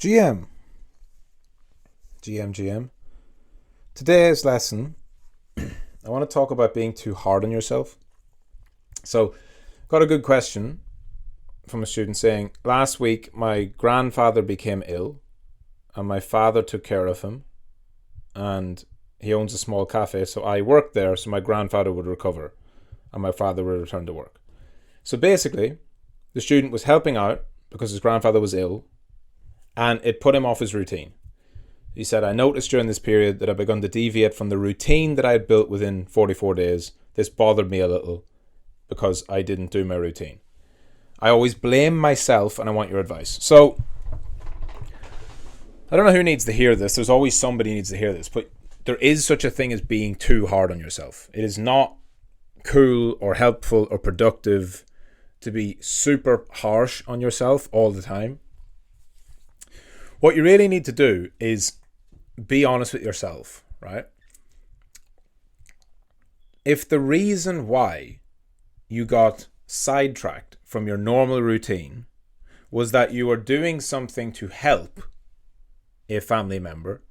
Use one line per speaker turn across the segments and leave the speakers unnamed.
GM. GM. Today's lesson, I want to talk about being too hard on yourself. So, got a good question from a student saying, last week my grandfather became ill and my father took care of him, and he owns a small cafe, so I worked there so my grandfather would recover and my father would return to work. So basically, the student was helping out because his grandfather was ill, and it put him off his routine. He said, I noticed during this period that I'd begun to deviate from the routine that I had built within 44 days. This bothered me a little because I didn't do my routine. I always blame myself, and I want your advice. So, I don't know who needs to hear this. There's always somebody who needs to hear this, but there is such a thing as being too hard on yourself. It is not cool or helpful or productive to be super harsh on yourself all the time. What you really need to do is be honest with yourself, right? If the reason why you got sidetracked from your normal routine was that you were doing something to help a family member,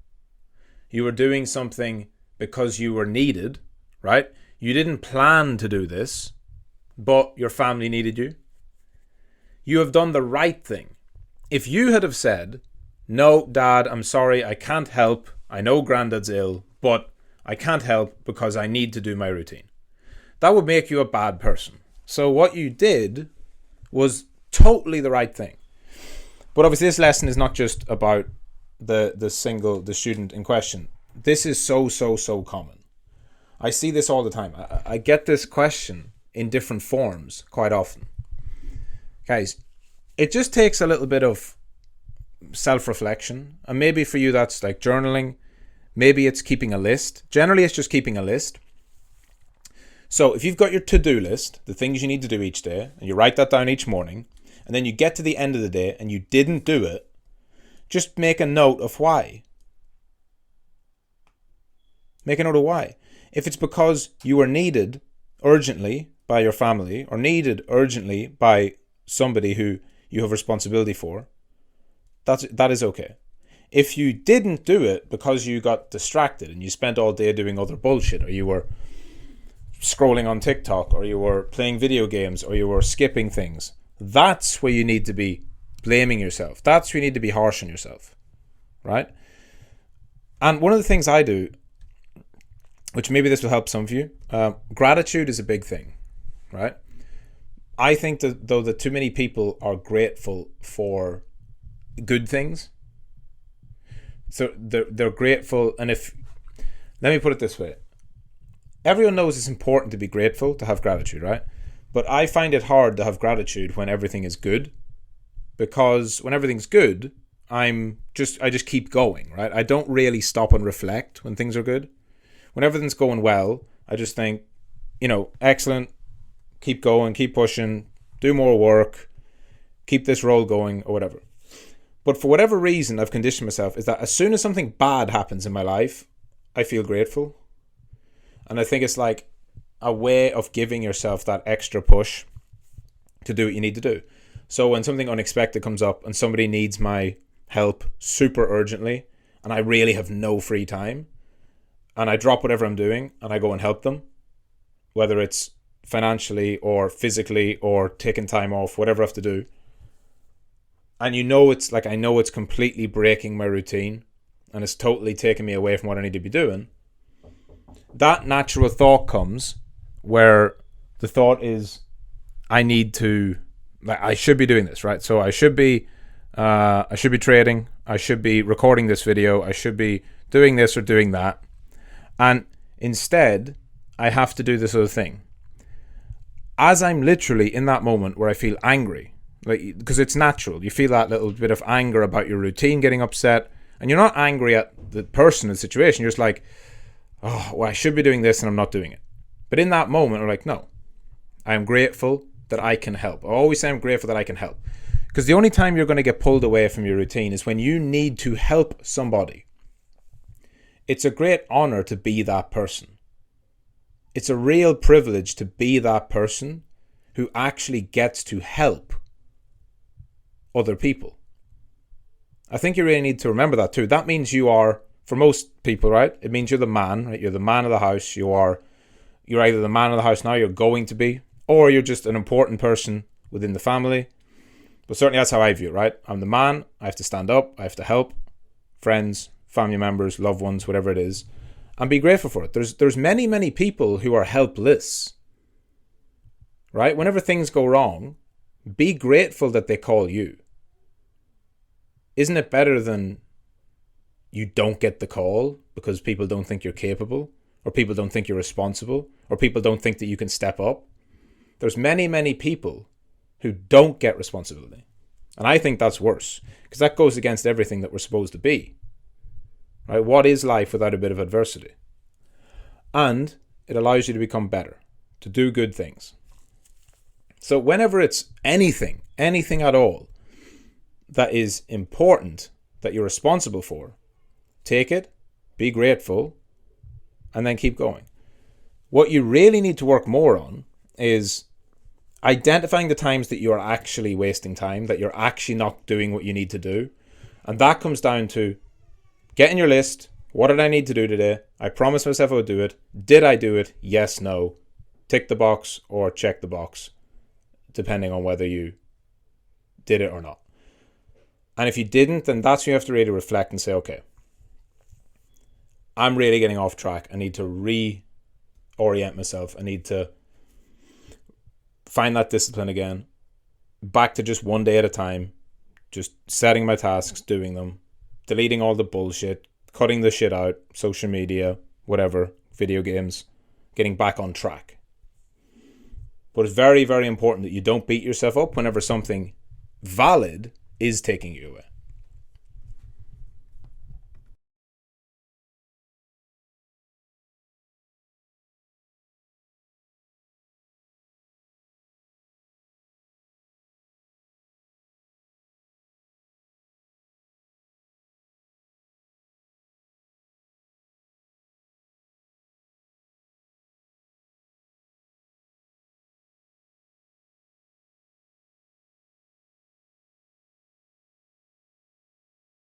you were doing something because you were needed, right? You didn't plan to do this, but your family needed you. You have done the right thing. If you had have said, no, Dad, I'm sorry, I can't help. I know Granddad's ill, but I can't help because I need to do my routine. That would make you a bad person. So what you did was totally the right thing. But obviously this lesson is not just about the student in question. This is so common. I see this all the time. I get this question in different forms quite often. Guys, it just takes a little bit of self-reflection, and maybe for you that's like journaling, maybe it's keeping a list. Generally it's just keeping a list. So if you've got your to-do list, the things you need to do each day, and you write that down each morning, and then you get to the end of the day and you didn't do it, just make a note of why. Make a note of why. If it's because you were needed urgently by your family, or needed urgently by somebody who you have responsibility for, that is okay. If you didn't do it because you got distracted and you spent all day doing other bullshit, or you were scrolling on TikTok, or you were playing video games, or you were skipping things, that's where you need to be blaming yourself. That's where you need to be harsh on yourself, right? And one of the things I do, which maybe this will help some of you, gratitude is a big thing, right? I think that though that too many people are grateful for good things. So they're grateful, and let me put it this way. Everyone knows it's important to be grateful, to have gratitude, right? But I find it hard to have gratitude when everything is good, because when everything's good, I just keep going, right? I don't really stop and reflect when things are good. When everything's going well, I just think, excellent, keep going, keep pushing, do more work, keep this roll going, or whatever. But for whatever reason, I've conditioned myself is that as soon as something bad happens in my life, I feel grateful. And I think it's like a way of giving yourself that extra push to do what you need to do. So when something unexpected comes up and somebody needs my help super urgently, and I really have no free time, and I drop whatever I'm doing and I go and help them, whether it's financially or physically or taking time off, whatever I have to do, and I know it's completely breaking my routine and it's totally taking me away from what I need to be doing, that natural thought comes where the thought is, I should be doing this, right? So I should be trading, I should be recording this video, I should be doing this or doing that. And instead, I have to do this other thing. As I'm literally in that moment where I feel angry, because it's natural, you feel that little bit of anger about your routine getting upset, and you're not angry at the person and the situation, you're just like, oh, well, I should be doing this and I'm not doing it. But in that moment, I'm like, no, I am grateful that I can help. I always say I'm grateful that I can help. Because the only time you're going to get pulled away from your routine is when you need to help somebody. It's a great honor to be that person. It's a real privilege to be that person who actually gets to help other people. I think you really need to remember that too. That means you are, for most people, right? It means you're the man, right? You're the man of the house. You're either the man of the house now, you're going to be, or you're just an important person within the family. But certainly that's how I view it, right? I'm the man. I have to stand up. I have to help friends, family members, loved ones, whatever it is, and be grateful for it. There's many, many people who are helpless, right? Whenever things go wrong, be grateful that they call you. Isn't it better than you don't get the call because people don't think you're capable, or people don't think you're responsible, or people don't think that you can step up? There's many, many people who don't get responsibility. And I think that's worse, because that goes against everything that we're supposed to be. Right? What is life without a bit of adversity? And it allows you to become better, to do good things. So whenever it's anything at all that is important, that you're responsible for, take it, be grateful, and then keep going. What you really need to work more on is identifying the times that you're actually wasting time, that you're actually not doing what you need to do. And that comes down to getting your list. What did I need to do today? I promised myself I would do it. Did I do it? Yes, no. Tick the box or check the box, depending on whether you did it or not. And if you didn't, then that's when you have to really reflect and say, okay, I'm really getting off track. I need to reorient myself. I need to find that discipline again. Back to just one day at a time. Just setting my tasks, doing them. Deleting all the bullshit. Cutting the shit out. Social media, whatever. Video games. Getting back on track. But it's very, very important that you don't beat yourself up whenever something valid is taking you away.